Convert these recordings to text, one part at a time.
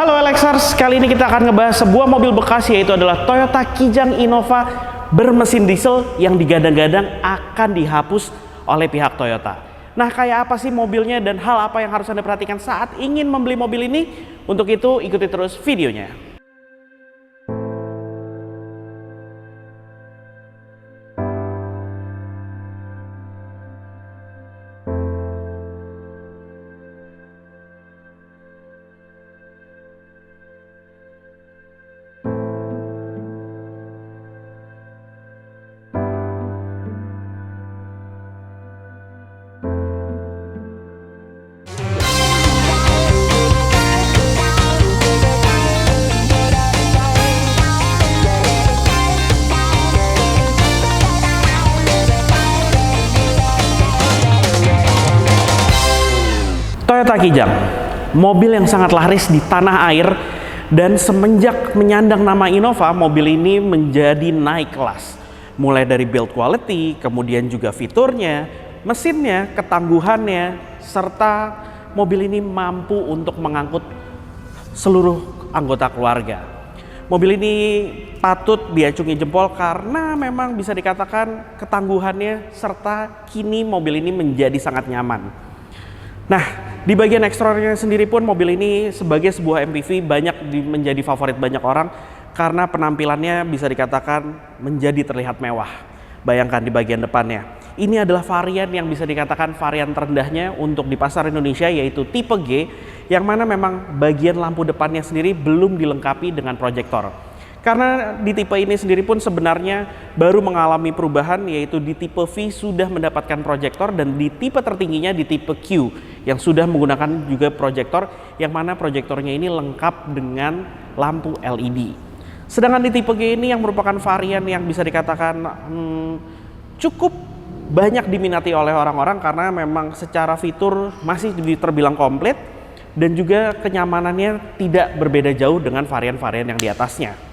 Halo Alexers, kali ini kita akan ngebahas sebuah mobil bekas, yaitu adalah Toyota Kijang Innova bermesin diesel yang digadang-gadang akan dihapus oleh pihak Toyota. Nah, kayak apa sih mobilnya dan hal apa yang harus Anda perhatikan saat ingin membeli mobil ini? Untuk itu, ikuti terus videonya. Toyota Kijang, mobil yang sangat laris di tanah air, dan semenjak menyandang nama Innova, mobil ini menjadi naik kelas. Mulai dari build quality, kemudian juga fiturnya, mesinnya, ketangguhannya, serta mobil ini mampu untuk mengangkut seluruh anggota keluarga. Mobil ini patut diacungi jempol karena memang bisa dikatakan ketangguhannya, serta kini mobil ini menjadi sangat nyaman. Nah, di bagian eksteriornya sendiri pun mobil ini sebagai sebuah MPV menjadi favorit banyak orang karena penampilannya bisa dikatakan menjadi terlihat mewah. Bayangkan di bagian depannya. Ini adalah varian yang bisa dikatakan varian terendahnya untuk di pasar Indonesia, yaitu tipe G, yang mana memang bagian lampu depannya sendiri belum dilengkapi dengan proyektor. Karena di tipe ini sendiri pun sebenarnya baru mengalami perubahan, yaitu di tipe V sudah mendapatkan proyektor, dan di tipe tertingginya di tipe Q yang sudah menggunakan juga proyektor, yang mana proyektornya ini lengkap dengan lampu LED. Sedangkan di tipe G ini yang merupakan varian yang bisa dikatakan cukup banyak diminati oleh orang-orang karena memang secara fitur masih terbilang komplit dan juga kenyamanannya tidak berbeda jauh dengan varian-varian yang di atasnya.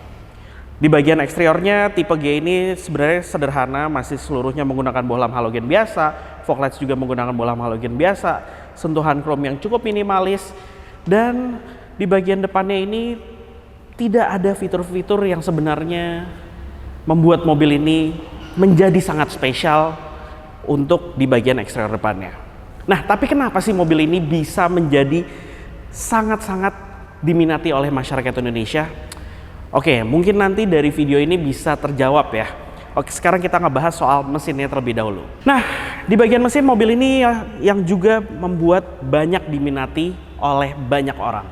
Di bagian eksteriornya, tipe G ini sebenarnya sederhana, masih seluruhnya menggunakan bohlam halogen biasa, fog lights juga menggunakan bohlam halogen biasa, sentuhan chrome yang cukup minimalis, dan di bagian depannya ini tidak ada fitur-fitur yang sebenarnya membuat mobil ini menjadi sangat spesial untuk di bagian eksterior depannya. Nah, tapi kenapa sih mobil ini bisa menjadi sangat-sangat diminati oleh masyarakat Indonesia? Oke, mungkin nanti dari video ini bisa terjawab ya. Oke, sekarang kita ngebahas soal mesinnya terlebih dahulu. Nah, di bagian mesin mobil ini yang juga membuat banyak diminati oleh banyak orang,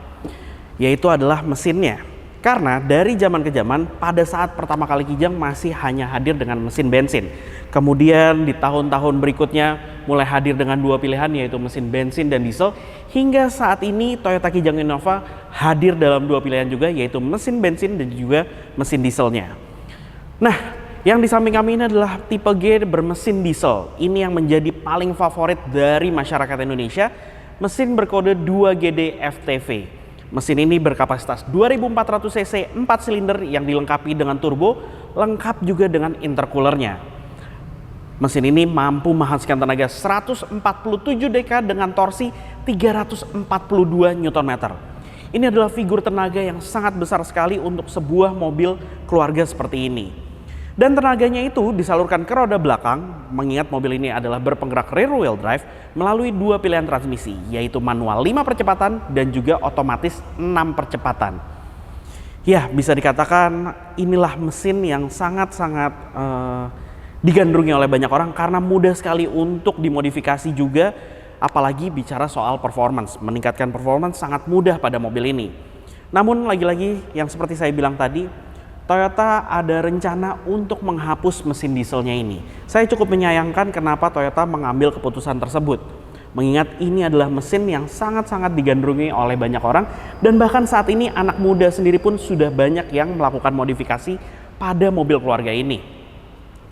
yaitu adalah mesinnya. Karena dari zaman ke zaman, pada saat pertama kali Kijang masih hanya hadir dengan mesin bensin. Kemudian di tahun-tahun berikutnya mulai hadir dengan dua pilihan, yaitu mesin bensin dan diesel. Hingga saat ini Toyota Kijang Innova hadir dalam dua pilihan juga, yaitu mesin bensin dan juga mesin dieselnya. Nah, yang di samping kami ini adalah tipe G bermesin diesel. Ini yang menjadi paling favorit dari masyarakat Indonesia. Mesin berkode 2GD FTV. Mesin ini berkapasitas 2400 cc 4 silinder yang dilengkapi dengan turbo, lengkap juga dengan intercoolernya. Mesin ini mampu menghasilkan tenaga 147 dk dengan torsi 342 Nm. Ini adalah figur tenaga yang sangat besar sekali untuk sebuah mobil keluarga seperti ini. Dan tenaganya itu disalurkan ke roda belakang, mengingat mobil ini adalah berpenggerak rear wheel drive melalui dua pilihan transmisi, yaitu manual 5 percepatan dan juga otomatis 6 percepatan. Ya, bisa dikatakan inilah mesin yang sangat-sangat digandrungi oleh banyak orang karena mudah sekali untuk dimodifikasi juga, apalagi bicara soal performance. Meningkatkan performance sangat mudah pada mobil ini. Namun lagi-lagi yang seperti saya bilang tadi, Toyota ada rencana untuk menghapus mesin dieselnya ini. Saya cukup menyayangkan kenapa Toyota mengambil keputusan tersebut. Mengingat ini adalah mesin yang sangat-sangat digandrungi oleh banyak orang, dan bahkan saat ini anak muda sendiri pun sudah banyak yang melakukan modifikasi pada mobil keluarga ini.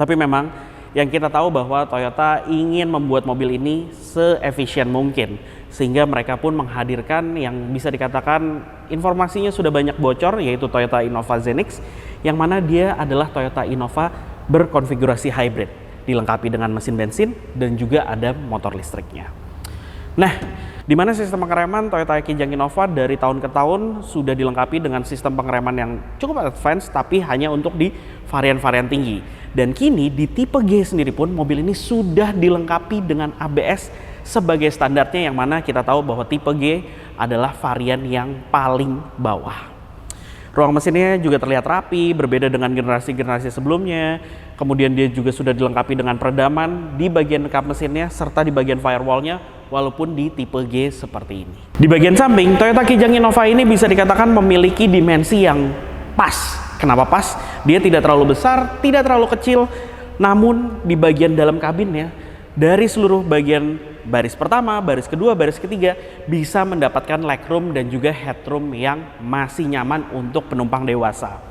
Tapi memang yang kita tahu bahwa Toyota ingin membuat mobil ini se-efisien mungkin, sehingga mereka pun menghadirkan yang bisa dikatakan informasinya sudah banyak bocor, yaitu Toyota Innova Zenix, yang mana dia adalah Toyota Innova berkonfigurasi hybrid, dilengkapi dengan mesin bensin dan juga ada motor listriknya. Nah, Di mana sistem pengereman Toyota Kijang Innova dari tahun ke tahun sudah dilengkapi dengan sistem pengereman yang cukup advance, tapi hanya untuk di varian-varian tinggi. Dan kini di tipe G sendiri pun mobil ini sudah dilengkapi dengan ABS sebagai standarnya, yang mana kita tahu bahwa tipe G adalah varian yang paling bawah. Ruang mesinnya juga terlihat rapi, berbeda dengan generasi-generasi sebelumnya. Kemudian dia juga sudah dilengkapi dengan peredaman di bagian kap mesinnya serta di bagian firewallnya, walaupun di tipe G seperti ini. Di bagian samping, Toyota Kijang Innova ini bisa dikatakan memiliki dimensi yang pas. Kenapa pas? Dia tidak terlalu besar, tidak terlalu kecil, namun di bagian dalam kabinnya, dari seluruh bagian baris pertama, baris kedua, baris ketiga bisa mendapatkan legroom dan juga headroom yang masih nyaman untuk penumpang dewasa.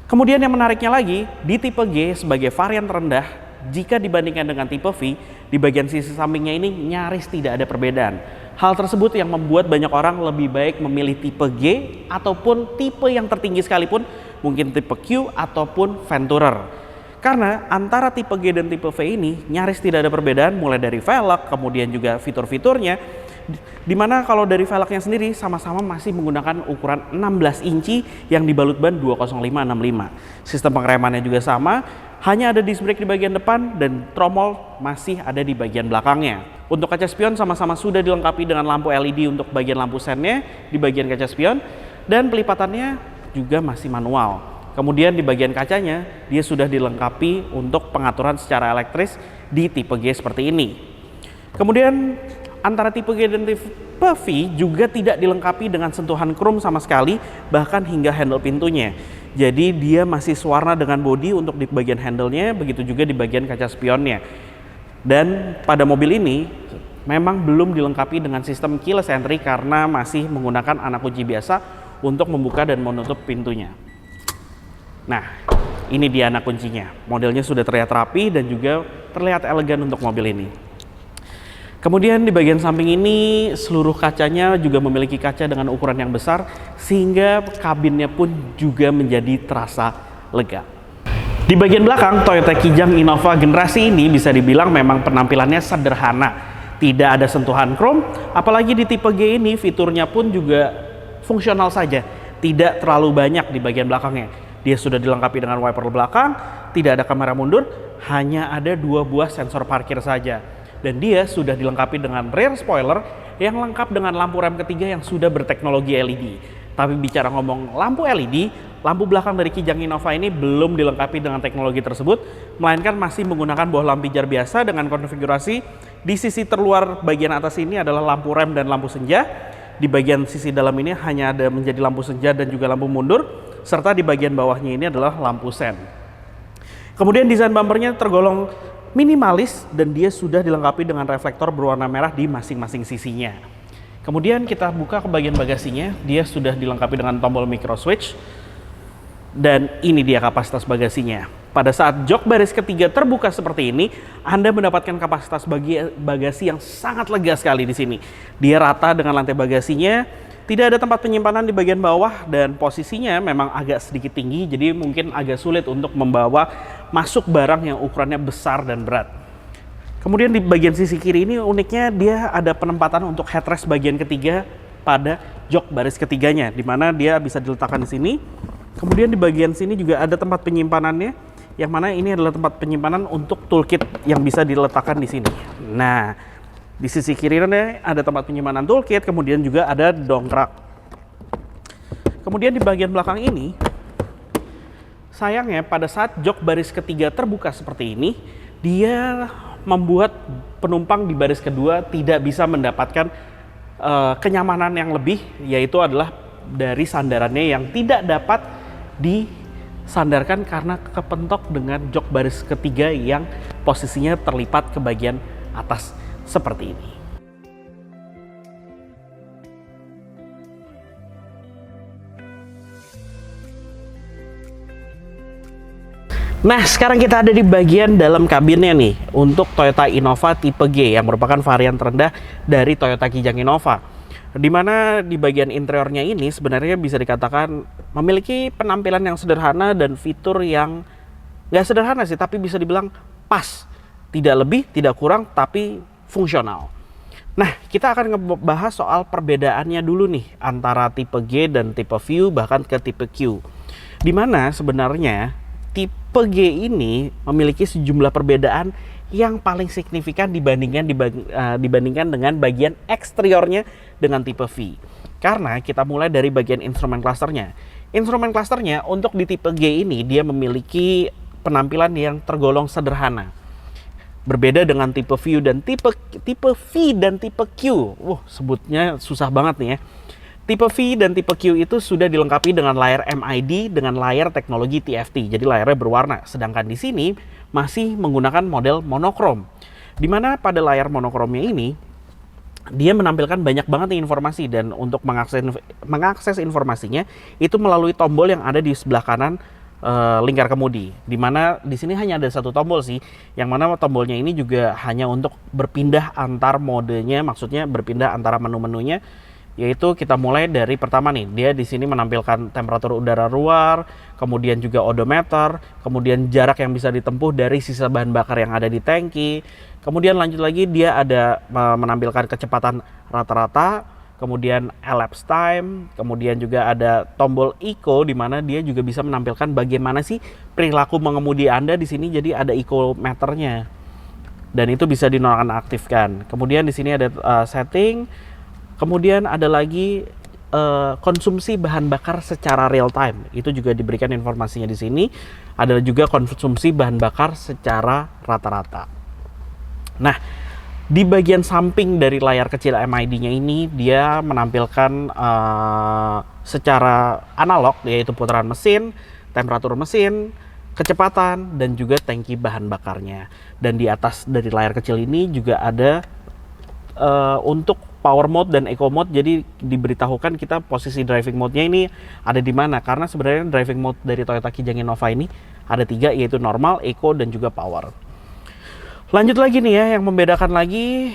Kemudian yang menariknya lagi, di tipe G sebagai varian terendah, jika dibandingkan dengan tipe V, di bagian sisi sampingnya ini nyaris tidak ada perbedaan. Hal tersebut yang membuat banyak orang lebih baik memilih tipe G ataupun tipe yang tertinggi sekalipun, mungkin tipe Q ataupun Venturer. Karena antara tipe G dan tipe V ini nyaris tidak ada perbedaan, mulai dari velg, kemudian juga fitur-fiturnya. Dimana kalau dari velgnya sendiri sama-sama masih menggunakan ukuran 16 inci yang dibalut ban 205/65. Sistem pengeremannya juga sama, hanya ada disc brake di bagian depan dan tromol masih ada di bagian belakangnya. Untuk kaca spion sama-sama sudah dilengkapi dengan lampu LED untuk bagian lampu sennya di bagian kaca spion, dan pelipatannya juga masih manual. Kemudian di bagian kacanya dia sudah dilengkapi untuk pengaturan secara elektris di tipe G seperti ini. Kemudian antara tipe G dan tipe V juga tidak dilengkapi dengan sentuhan chrome sama sekali, bahkan hingga handle pintunya. Jadi dia masih sewarna dengan bodi untuk di bagian handle-nya, begitu juga di bagian kaca spionnya. Dan pada mobil ini memang belum dilengkapi dengan sistem keyless entry karena masih menggunakan anak kunci biasa untuk membuka dan menutup pintunya. Nah, ini dia anak kuncinya. Modelnya sudah terlihat rapi dan juga terlihat elegan untuk mobil ini. Kemudian di bagian samping ini seluruh kacanya juga memiliki kaca dengan ukuran yang besar, sehingga kabinnya pun juga menjadi terasa lega. Di bagian belakang, Toyota Kijang Innova generasi ini bisa dibilang memang penampilannya sederhana. Tidak ada sentuhan chrome, apalagi di tipe G ini fiturnya pun juga fungsional saja. Tidak terlalu banyak di bagian belakangnya. Dia sudah dilengkapi dengan wiper belakang, tidak ada kamera mundur, hanya ada 2 buah sensor parkir saja. Dan dia sudah dilengkapi dengan rear spoiler yang lengkap dengan lampu rem ketiga yang sudah berteknologi LED. Tapi bicara ngomong lampu LED, lampu belakang dari Kijang Innova ini belum dilengkapi dengan teknologi tersebut, melainkan masih menggunakan boh lampijar biasa dengan konfigurasi di sisi terluar bagian atas ini adalah lampu rem dan lampu senja. Di bagian sisi dalam ini hanya ada menjadi lampu senja dan juga lampu mundur, serta di bagian bawahnya ini adalah lampu sen. Kemudian desain bumpernya tergolong minimalis dan dia sudah dilengkapi dengan reflektor berwarna merah di masing-masing sisinya. Kemudian kita buka ke bagian bagasinya, dia sudah dilengkapi dengan tombol micro switch. Dan ini dia kapasitas bagasinya. Pada saat jok baris ketiga terbuka seperti ini, Anda mendapatkan kapasitas bagasi yang sangat lega sekali di sini. Dia rata dengan lantai bagasinya, tidak ada tempat penyimpanan di bagian bawah, dan posisinya memang agak sedikit tinggi, jadi mungkin agak sulit untuk membawa masuk barang yang ukurannya besar dan berat. Kemudian di bagian sisi kiri ini uniknya dia ada penempatan untuk headrest bagian ketiga pada jok baris ketiganya, di mana dia bisa diletakkan di sini. Kemudian di bagian sini juga ada tempat penyimpanannya, yang mana ini adalah tempat penyimpanan untuk toolkit yang bisa diletakkan di sini. Nah, di sisi kiri ada tempat penyimpanan toolkit, kemudian juga ada dongkrak. Kemudian di bagian belakang ini, sayangnya pada saat jok baris ketiga terbuka seperti ini, dia membuat penumpang di baris kedua tidak bisa mendapatkan kenyamanan yang lebih, yaitu adalah dari sandarannya yang tidak dapat disandarkan karena kepentok dengan jok baris ketiga yang posisinya terlipat ke bagian atas seperti ini. Nah, sekarang kita ada di bagian dalam kabinnya nih untuk Toyota Innova tipe G yang merupakan varian terendah dari Toyota Kijang Innova. Di mana di bagian interiornya ini sebenarnya bisa dikatakan memiliki penampilan yang sederhana dan fitur yang nggak sederhana sih, tapi bisa dibilang pas. Tidak lebih, tidak kurang, tapi fungsional. Nah, kita akan ngebahas soal perbedaannya dulu nih antara tipe G dan tipe View bahkan ke tipe Q. Dimana sebenarnya tipe G ini memiliki sejumlah perbedaan yang paling signifikan dibandingkan dengan bagian eksteriornya dengan tipe V. Karena kita mulai dari bagian instrumen clusternya. Instrumen clusternya untuk di tipe G ini dia memiliki penampilan yang tergolong sederhana. Berbeda dengan tipe V dan tipe V dan tipe Q. Sebutnya susah banget nih ya. Tipe V dan tipe Q itu sudah dilengkapi dengan layar MID dengan layar teknologi TFT. Jadi layarnya berwarna. Sedangkan di sini masih menggunakan model monokrom. Di mana pada layar monokromnya ini dia menampilkan banyak banget nih informasi, dan untuk mengakses informasinya itu melalui tombol yang ada di sebelah kanan lingkar kemudi, dimana di sini hanya ada satu tombol sih, yang mana tombolnya ini juga hanya untuk berpindah antar modenya, maksudnya berpindah antara menu-menunya, yaitu kita mulai dari pertama nih, dia di sini menampilkan temperatur udara luar, kemudian juga odometer, kemudian jarak yang bisa ditempuh dari sisa bahan bakar yang ada di tangki, kemudian lanjut lagi dia ada menampilkan kecepatan rata-rata, kemudian elapsed time, kemudian juga ada tombol eco di mana dia juga bisa menampilkan bagaimana sih perilaku mengemudi Anda di sini. Jadi ada eco meternya dan itu bisa dinonaktifkan. Kemudian di sini ada setting, kemudian ada lagi konsumsi bahan bakar secara real time. Itu juga diberikan informasinya di sini. Ada juga konsumsi bahan bakar secara rata-rata. Nah, di bagian samping dari layar kecil MID-nya ini dia menampilkan secara analog, yaitu putaran mesin, temperatur mesin, kecepatan, dan juga tangki bahan bakarnya. Dan di atas dari layar kecil ini juga ada untuk power mode dan eco mode. Jadi diberitahukan kita posisi driving mode-nya ini ada di mana, karena sebenarnya driving mode dari Toyota Kijang Innova ini ada 3, yaitu normal, eco, dan juga power. Lanjut lagi nih ya, yang membedakan lagi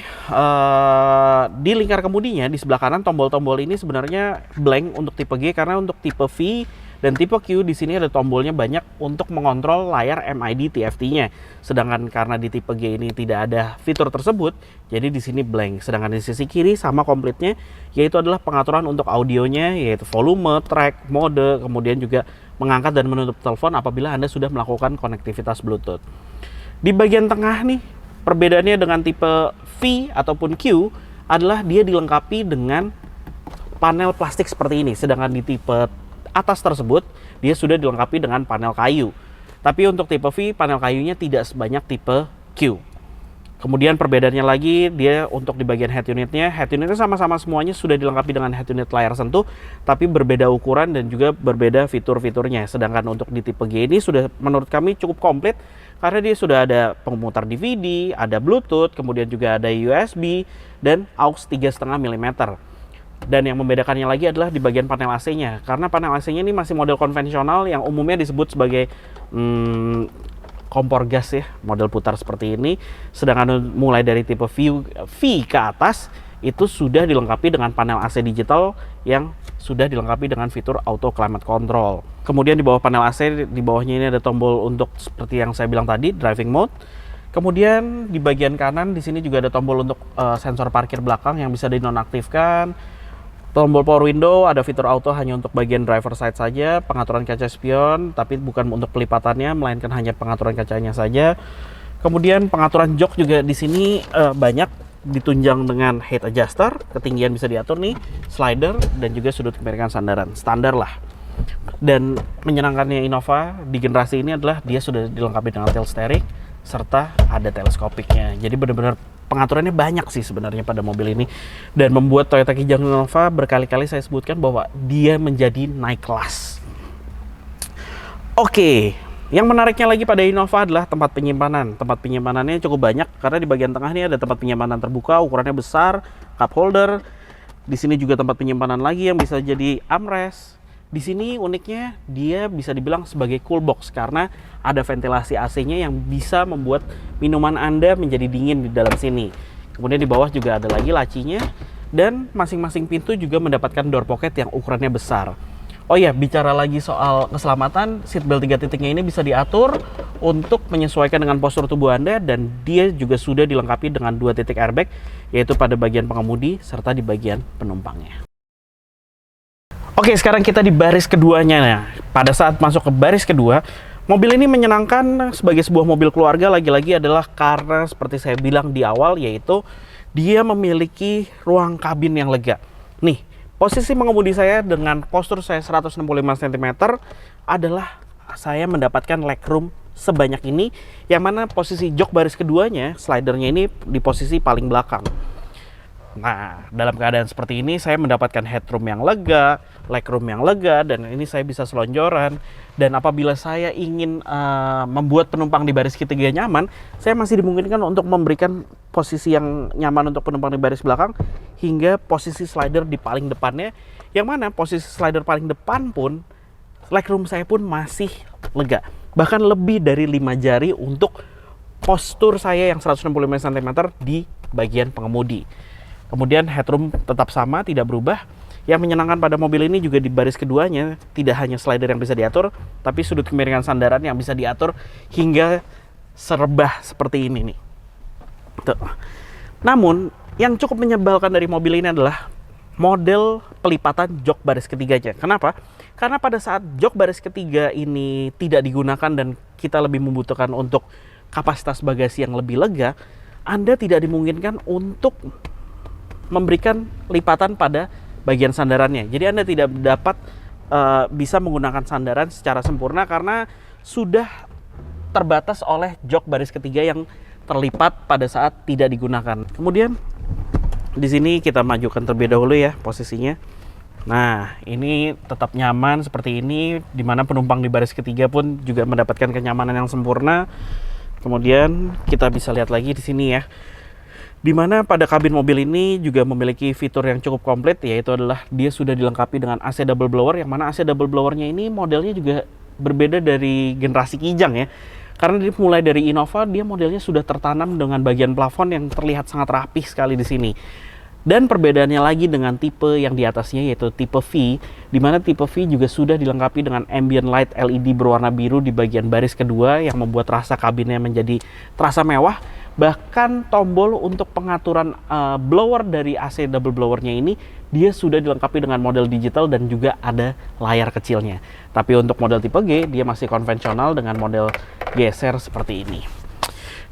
di lingkar kemudinya di sebelah kanan tombol-tombol ini sebenarnya blank untuk tipe G, karena untuk tipe V dan tipe Q di sini ada tombolnya banyak untuk mengontrol layar MID TFT-nya. Sedangkan karena di tipe G ini tidak ada fitur tersebut, jadi di sini blank. Sedangkan di sisi kiri sama komplitnya, yaitu adalah pengaturan untuk audionya, yaitu volume, track, mode, kemudian juga mengangkat dan menutup telepon apabila Anda sudah melakukan konektivitas Bluetooth. Di bagian tengah nih, perbedaannya dengan tipe V ataupun Q adalah dia dilengkapi dengan panel plastik seperti ini. Sedangkan di tipe atas tersebut, dia sudah dilengkapi dengan panel kayu. Tapi untuk tipe V, panel kayunya tidak sebanyak tipe Q. Kemudian perbedaannya lagi, dia untuk di bagian head unitnya sama-sama semuanya sudah dilengkapi dengan head unit layar sentuh, tapi berbeda ukuran dan juga berbeda fitur-fiturnya. Sedangkan untuk di tipe G ini sudah menurut kami cukup komplit, karena dia sudah ada pemutar DVD, ada Bluetooth, kemudian juga ada USB, dan aux 3,5 mm. Dan yang membedakannya lagi adalah di bagian panel AC-nya, karena panel AC-nya ini masih model konvensional yang umumnya disebut sebagai kompor gas ya, model putar seperti ini. Sedangkan mulai dari tipe V ke atas itu sudah dilengkapi dengan panel AC digital yang sudah dilengkapi dengan fitur auto climate control. Kemudian di bawah panel AC, di bawahnya ini ada tombol untuk seperti yang saya bilang tadi, driving mode. Kemudian di bagian kanan di sini juga ada tombol untuk sensor parkir belakang yang bisa dinonaktifkan. Tombol power window, ada fitur auto hanya untuk bagian driver side saja, pengaturan kaca spion, tapi bukan untuk pelipatannya, melainkan hanya pengaturan kacanya saja. Kemudian pengaturan jok juga di sini banyak, ditunjang dengan height adjuster, ketinggian bisa diatur nih, slider, dan juga sudut kemiringan sandaran, standar lah. Dan menyenangkannya Innova di generasi ini adalah dia sudah dilengkapi dengan tilt steering, serta ada teleskopiknya. Jadi benar-benar pengaturannya banyak sih sebenarnya pada mobil ini, dan membuat Toyota Kijang Innova berkali-kali saya sebutkan bahwa dia menjadi naik kelas. Oke, yang menariknya lagi pada Innova adalah tempat penyimpanan. Tempat penyimpanannya cukup banyak, karena di bagian tengah ini ada tempat penyimpanan terbuka, ukurannya besar, cup holder. Di sini juga tempat penyimpanan lagi yang bisa jadi armrest. Di sini uniknya dia bisa dibilang sebagai cool box, karena ada ventilasi AC-nya yang bisa membuat minuman Anda menjadi dingin di dalam sini. Kemudian di bawah juga ada lagi lacinya, dan masing-masing pintu juga mendapatkan door pocket yang ukurannya besar. Oh ya, bicara lagi soal keselamatan, seatbelt 3 titiknya ini bisa diatur untuk menyesuaikan dengan postur tubuh Anda, dan dia juga sudah dilengkapi dengan 2 titik airbag, yaitu pada bagian pengemudi serta di bagian penumpangnya. Oke, sekarang kita di baris keduanya. Nah, pada saat masuk ke baris kedua, mobil ini menyenangkan sebagai sebuah mobil keluarga lagi-lagi adalah karena seperti saya bilang di awal, yaitu dia memiliki ruang kabin yang lega. Nih, posisi mengemudi saya dengan postur saya 165 cm adalah saya mendapatkan legroom sebanyak ini, yang mana posisi jok baris keduanya, slidernya ini di posisi paling belakang. Nah, dalam keadaan seperti ini saya mendapatkan headroom yang lega, legroom yang lega, dan ini saya bisa selonjoran. Dan apabila saya ingin membuat penumpang di baris ketiga nyaman, saya masih dimungkinkan untuk memberikan posisi yang nyaman untuk penumpang di baris belakang hingga posisi slider di paling depannya, yang mana posisi slider paling depan pun legroom saya pun masih lega, bahkan lebih dari 5 jari untuk postur saya yang 165 cm di bagian pengemudi. Kemudian headroom tetap sama, tidak berubah. Yang menyenangkan pada mobil ini juga di baris keduanya tidak hanya slider yang bisa diatur, tapi sudut kemiringan sandaran yang bisa diatur hingga serebah seperti ini nih. Tuh. Namun yang cukup menyebalkan dari mobil ini adalah model pelipatan jok baris ketiganya. Kenapa? Karena pada saat jok baris ketiga ini tidak digunakan dan kita lebih membutuhkan untuk kapasitas bagasi yang lebih lega, Anda tidak dimungkinkan untuk memberikan lipatan pada bagian sandarannya. Jadi Anda tidak dapat bisa menggunakan sandaran secara sempurna karena sudah terbatas oleh jok baris ketiga yang terlipat pada saat tidak digunakan. Kemudian di sini kita majukan terlebih dahulu ya posisinya. Nah, ini tetap nyaman seperti ini, di mana penumpang di baris ketiga pun juga mendapatkan kenyamanan yang sempurna. Kemudian kita bisa lihat lagi di sini ya, di mana pada kabin mobil ini juga memiliki fitur yang cukup komplit, yaitu adalah dia sudah dilengkapi dengan AC double blower, yang mana AC double blowernya ini modelnya juga berbeda dari generasi Kijang ya. Karena mulai dari Innova, dia modelnya sudah tertanam dengan bagian plafon yang terlihat sangat rapih sekali di sini. Dan perbedaannya lagi dengan tipe yang di atasnya, yaitu tipe V, di mana tipe V juga sudah dilengkapi dengan ambient light LED berwarna biru di bagian baris kedua yang membuat rasa kabinnya menjadi terasa mewah. Bahkan tombol untuk pengaturan blower dari AC double blowernya ini dia sudah dilengkapi dengan model digital dan juga ada layar kecilnya. Tapi untuk model tipe G dia masih konvensional dengan model geser seperti ini.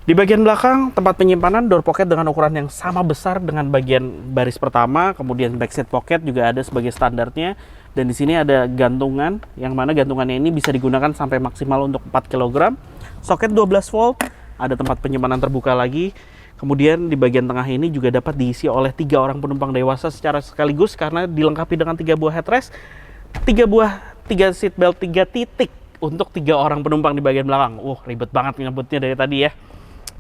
Di bagian belakang tempat penyimpanan door pocket dengan ukuran yang sama besar dengan bagian baris pertama. Kemudian backseat pocket juga ada sebagai standarnya. Dan di sini ada gantungan, yang mana gantungannya ini bisa digunakan sampai maksimal untuk 4 kg. Soket 12 volt. Ada tempat penyimpanan terbuka lagi. Kemudian di bagian tengah ini juga dapat diisi oleh 3 orang penumpang dewasa secara sekaligus karena dilengkapi dengan 3 buah headrest, 3 seat belt 3 titik untuk 3 orang penumpang di bagian belakang. Ribet banget nyebutnya dari tadi ya.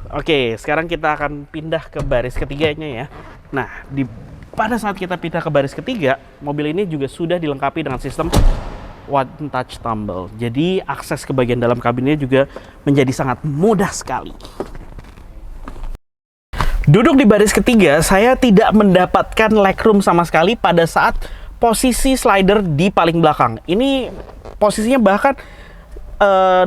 Oke, sekarang kita akan pindah ke baris ketiganya ya. Nah, pada saat kita pindah ke baris ketiga, mobil ini juga sudah dilengkapi dengan sistem One Touch Tumble. Jadi akses ke bagian dalam kabinnya juga menjadi sangat mudah sekali. Duduk di baris ketiga, saya tidak mendapatkan legroom sama sekali pada saat posisi slider di paling belakang. Ini posisinya bahkan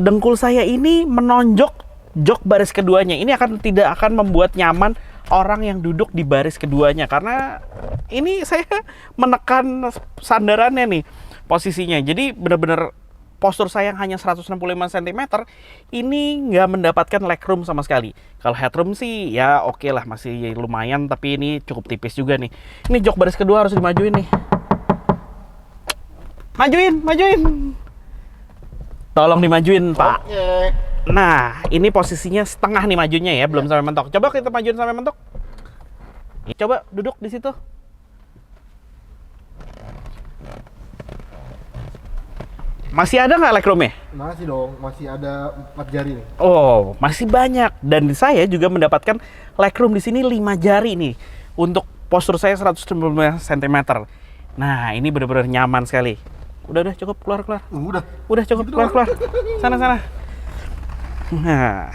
dengkul saya ini menonjok jok baris keduanya. Ini tidak akan membuat nyaman orang yang duduk di baris keduanya karena ini saya menekan sandarannya nih posisinya. Jadi benar-benar postur saya yang hanya 165 cm ini nggak mendapatkan legroom sama sekali. Kalau headroom sih ya oke lah, masih lumayan, tapi ini cukup tipis juga nih. Ini jok baris kedua harus dimajuin nih. Majuin. Tolong dimajuin, Pak. Nah, ini posisinya setengah nih majunya ya, belum sampai mentok. Coba kita majuin sampai mentok. Coba duduk di situ. Masih ada nggak legroomnya? Masih dong, masih ada 4 jari nih. Oh, masih banyak. Dan saya juga mendapatkan legroom di sini 5 jari nih. Untuk postur saya 115 cm. Nah, ini benar-benar nyaman sekali. Udah cukup, keluar. Udah cukup, keluar. Sana. Nah,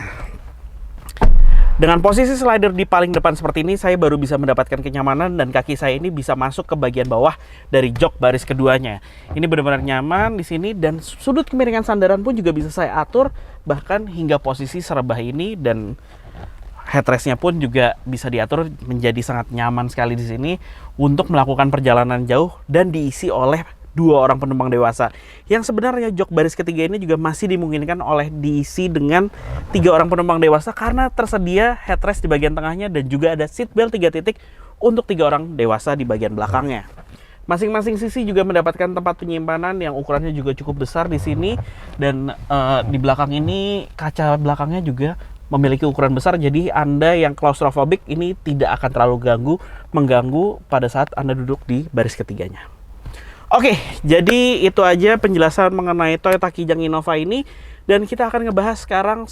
Dengan posisi slider di paling depan seperti ini, saya baru bisa mendapatkan kenyamanan dan kaki saya ini bisa masuk ke bagian bawah dari jok baris keduanya. Ini benar-benar nyaman di sini dan sudut kemiringan sandaran pun juga bisa saya atur bahkan hingga posisi serebah ini, dan headrestnya pun juga bisa diatur menjadi sangat nyaman sekali di sini untuk melakukan perjalanan jauh dan diisi oleh 2 orang penumpang dewasa. Yang sebenarnya jok baris ketiga ini juga masih dimungkinkan oleh diisi dengan 3 orang penumpang dewasa karena tersedia headrest di bagian tengahnya dan juga ada seat belt 3 titik untuk 3 orang dewasa di bagian belakangnya. Masing-masing sisi juga mendapatkan tempat penyimpanan yang ukurannya juga cukup besar di sini, dan di belakang ini kaca belakangnya juga memiliki ukuran besar, jadi Anda yang claustrophobic ini tidak akan terlalu mengganggu pada saat Anda duduk di baris ketiganya. Oke, jadi itu aja penjelasan mengenai Toyota Kijang Innova ini, dan kita akan ngebahas sekarang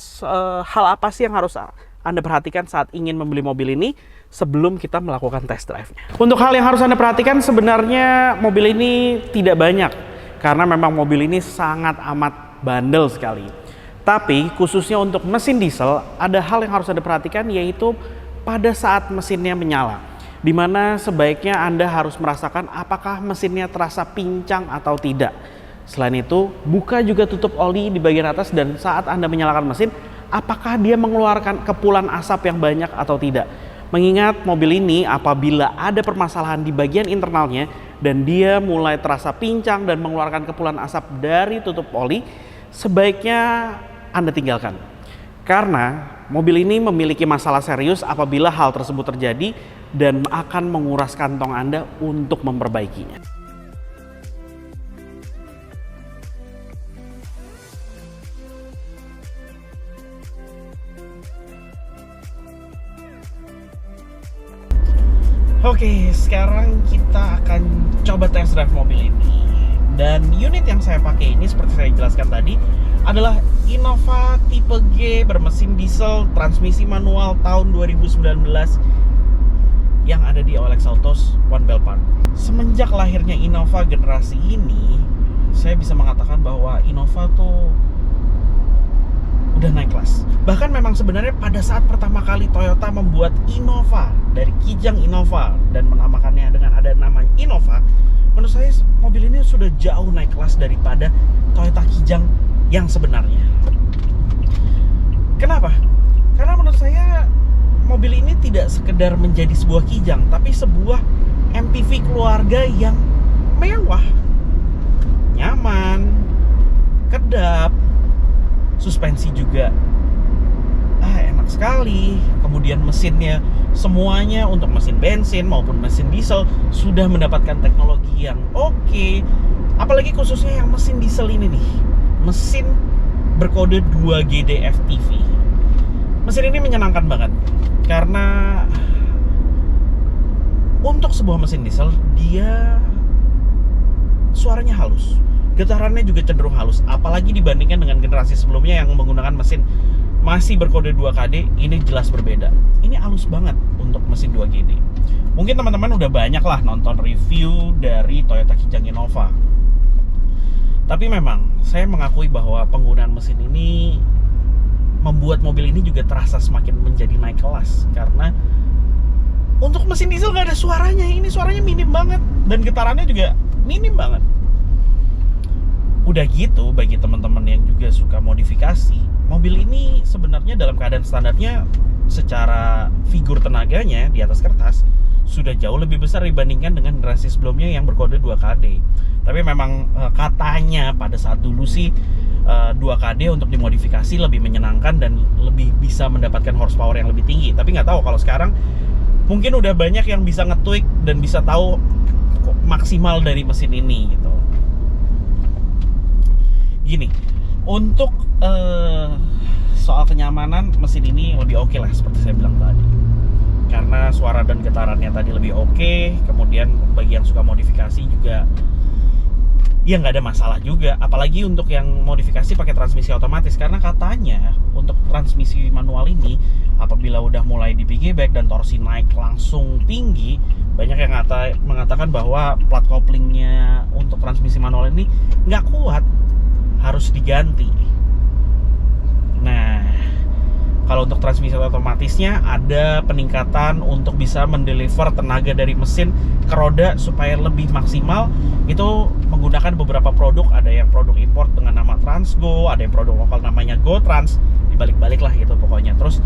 hal apa sih yang harus Anda perhatikan saat ingin membeli mobil ini sebelum kita melakukan test drive-nya. Untuk hal yang harus Anda perhatikan, sebenarnya mobil ini tidak banyak karena memang mobil ini sangat amat bandel sekali. Tapi khususnya untuk mesin diesel, ada hal yang harus Anda perhatikan, yaitu pada saat mesinnya menyala, di mana sebaiknya Anda harus merasakan apakah mesinnya terasa pincang atau tidak. Selain itu, buka juga tutup oli di bagian atas, dan saat Anda menyalakan mesin, apakah dia mengeluarkan kepulan asap yang banyak atau tidak. Mengingat mobil ini apabila ada permasalahan di bagian internalnya dan dia mulai terasa pincang dan mengeluarkan kepulan asap dari tutup oli, sebaiknya Anda tinggalkan. Karena mobil ini memiliki masalah serius apabila hal tersebut terjadi dan akan menguras kantong Anda untuk memperbaikinya. Oke, sekarang kita akan coba test drive mobil ini. Dan unit yang saya pakai ini seperti saya jelaskan tadi adalah Innova tipe G bermesin diesel transmisi manual tahun 2019 yang ada di OLX Autos One Bell Park. Semenjak lahirnya Innova generasi ini, saya bisa mengatakan bahwa Innova tuh udah naik kelas. Bahkan memang sebenarnya pada saat pertama kali Toyota membuat Innova dari Kijang Innova dan menamakannya dengan ada nama Innova, menurut saya mobil ini sudah jauh naik kelas daripada Toyota Kijang yang sebenarnya. Kenapa? Karena menurut saya mobil ini tidak sekedar menjadi sebuah Kijang, tapi sebuah MPV keluarga yang mewah, nyaman, kedap, suspensi juga enak sekali. Kemudian mesinnya semuanya untuk mesin bensin maupun mesin diesel sudah mendapatkan teknologi yang oke. Apalagi khususnya yang mesin diesel ini nih, mesin berkode 2GD FTV. Mesin ini menyenangkan banget karena untuk sebuah mesin diesel dia suaranya halus, getarannya juga cenderung halus, apalagi dibandingkan dengan generasi sebelumnya yang menggunakan mesin masih berkode 2KD. Ini jelas berbeda. Ini halus banget untuk mesin 2GD. Mungkin teman-teman udah banyak lah nonton review dari Toyota Kijang Innova, tapi memang saya mengakui bahwa penggunaan mesin ini membuat mobil ini juga terasa semakin menjadi naik kelas. Karena untuk mesin diesel gak ada suaranya, ini suaranya minim banget dan getarannya juga minim banget. Udah gitu, bagi teman-teman yang juga suka modifikasi, mobil ini sebenarnya dalam keadaan standarnya secara figur tenaganya di atas kertas sudah jauh lebih besar dibandingkan dengan generasi sebelumnya yang berkode 2KD. Tapi memang katanya pada saat dulu sih 2KD untuk dimodifikasi lebih menyenangkan dan lebih bisa mendapatkan horsepower yang lebih tinggi. Tapi nggak tahu kalau sekarang mungkin udah banyak yang bisa nge-tweak dan bisa tahu maksimal dari mesin ini gitu. Gini, untuk soal kenyamanan, mesin ini lebih oke lah seperti saya bilang tadi. Karena suara dan getarannya tadi lebih oke. Kemudian bagi yang suka modifikasi juga ya nggak ada masalah juga. Apalagi untuk yang modifikasi pakai transmisi otomatis, karena katanya untuk transmisi manual ini apabila udah mulai di piggyback dan torsi naik langsung tinggi, banyak yang mengatakan bahwa plat couplingnya untuk transmisi manual ini nggak kuat, harus diganti. Nah, Kalau untuk transmisi otomatisnya ada peningkatan untuk bisa mendeliver tenaga dari mesin ke roda supaya lebih maksimal. Itu menggunakan beberapa produk, ada yang produk import dengan nama Transgo, ada yang produk lokal namanya GoTrans, dibalik-balik lah gitu pokoknya. Terus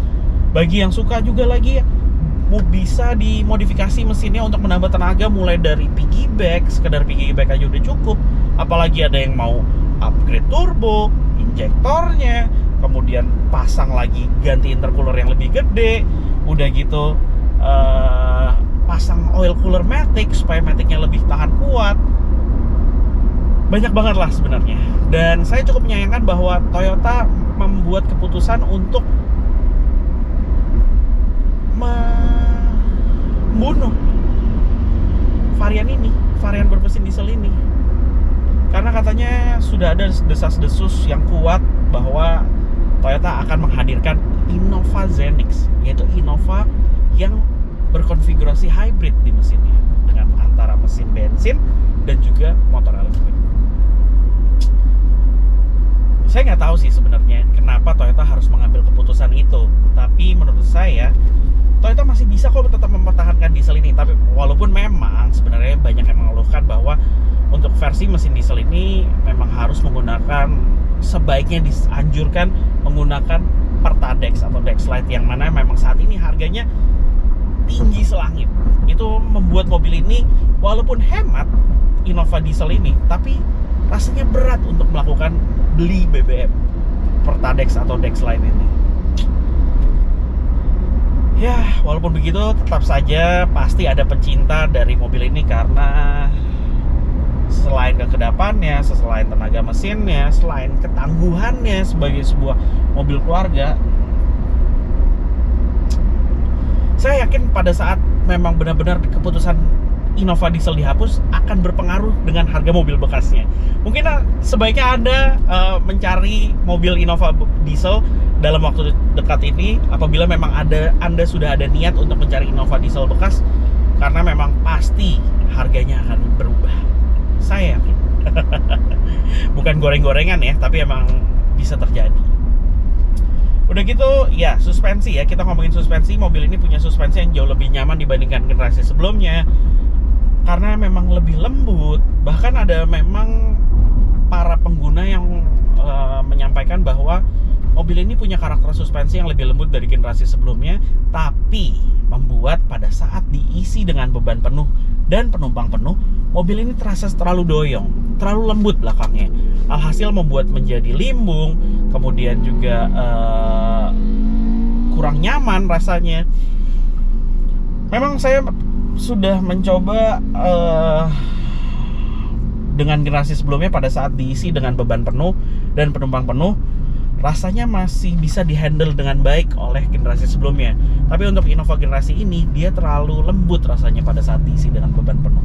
bagi yang suka juga lagi bisa dimodifikasi mesinnya untuk menambah tenaga, mulai dari piggyback, sekedar piggyback aja udah cukup, apalagi ada yang mau upgrade turbo, injektornya, kemudian pasang lagi ganti intercooler yang lebih gede, udah gitu pasang oil cooler matic supaya maticnya lebih tahan kuat. Banyak banget lah sebenarnya. Dan saya cukup menyayangkan bahwa Toyota membuat keputusan untuk membunuh varian ini, varian bermesin diesel ini, karena katanya sudah ada desas-desus yang kuat bahwa Toyota akan menghadirkan Innova Zenix, yaitu Innova yang berkonfigurasi hybrid di mesinnya dengan antara mesin bensin dan juga motor elektrik. Saya nggak tahu sih sebenarnya kenapa Toyota harus mengambil keputusan itu, tapi menurut saya Toyota masih bisa kok tetap mempertahankan diesel ini. Tapi walaupun memang sebenarnya banyak yang mengeluhkan bahwa untuk versi mesin diesel ini memang harus menggunakan, sebaiknya dianjurkan menggunakan Pertadex atau Dexlite, yang mana memang saat ini harganya tinggi selangit. Itu membuat mobil ini walaupun hemat Innova diesel ini, tapi rasanya berat untuk melakukan beli BBM Pertadex atau Dexlite ini. Ya, walaupun begitu tetap saja pasti ada pecinta dari mobil ini, karena selain kekedapannya, selain tenaga mesinnya, selain ketangguhannya sebagai sebuah mobil keluarga, saya yakin pada saat memang benar-benar keputusan Innova diesel dihapus akan berpengaruh dengan harga mobil bekasnya. Mungkin sebaiknya Anda mencari mobil Innova diesel dalam waktu dekat ini, apabila memang Anda sudah ada niat untuk mencari Innova diesel bekas, karena memang pasti harganya akan berubah. Saya yakin. Bukan goreng-gorengan ya, tapi emang bisa terjadi. Udah gitu, ya suspensi ya, kita ngomongin suspensi. Mobil ini punya suspensi yang jauh lebih nyaman dibandingkan generasi sebelumnya, karena memang lebih lembut. Bahkan ada memang para pengguna yang menyampaikan bahwa mobil ini punya karakter suspensi yang lebih lembut dari generasi sebelumnya, tapi membuat pada saat diisi dengan beban penuh dan penumpang penuh, mobil ini terasa terlalu doyong, terlalu lembut belakangnya. Alhasil membuat menjadi limbung, kemudian juga kurang nyaman rasanya. Memang saya sudah mencoba dengan generasi sebelumnya, pada saat diisi dengan beban penuh dan penumpang penuh, rasanya masih bisa dihandle dengan baik oleh generasi sebelumnya. Tapi untuk Innova generasi ini, dia terlalu lembut rasanya pada saat diisi dengan beban penuh,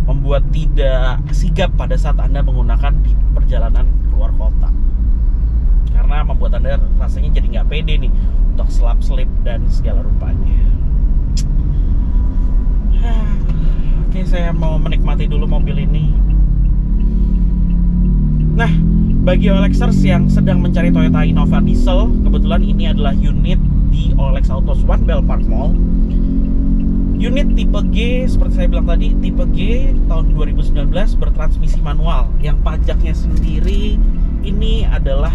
membuat tidak sigap pada saat Anda menggunakan di perjalanan keluar kota, karena membuat Anda rasanya jadi nggak pede nih untuk selap-selip dan segala rupanya. Oke, saya mau menikmati dulu mobil ini. Nah, bagi OLXers yang sedang mencari Toyota Innova diesel, kebetulan ini adalah unit di OLX Autos One Bell Park Mall. Unit tipe G, seperti saya bilang tadi, tipe G tahun 2019 bertransmisi manual, yang pajaknya sendiri ini adalah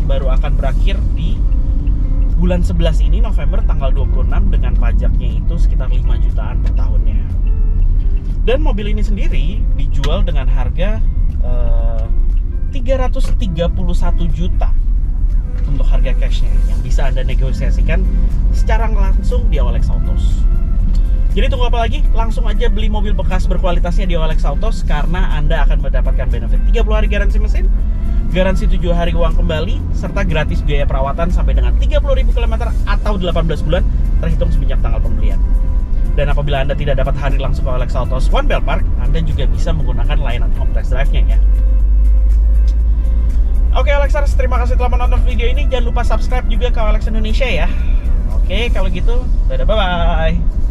baru akan berakhir di bulan 11 ini, November tanggal 26, dengan pajaknya itu sekitar 5 jutaan per tahunnya. Dan mobil ini sendiri dijual dengan harga 331 juta untuk harga cashnya, yang bisa Anda negosiasikan secara langsung di OLX Autos. Jadi tunggu apa lagi? Langsung aja beli mobil bekas berkualitasnya di OLX Autos, karena Anda akan mendapatkan benefit 30 hari garansi mesin, garansi 7 hari uang kembali, serta gratis biaya perawatan sampai dengan 30.000 km atau 18 bulan terhitung semenjak tanggal pembelian. Dan apabila Anda tidak dapat hadir langsung ke OLX Autos One Bell Park, Anda juga bisa menggunakan layanan home test drive-nya ya. Oke OLXers, terima kasih telah menonton video ini. Jangan lupa subscribe juga ke OLX Indonesia ya. Oke, kalau gitu, dadah, bye-bye.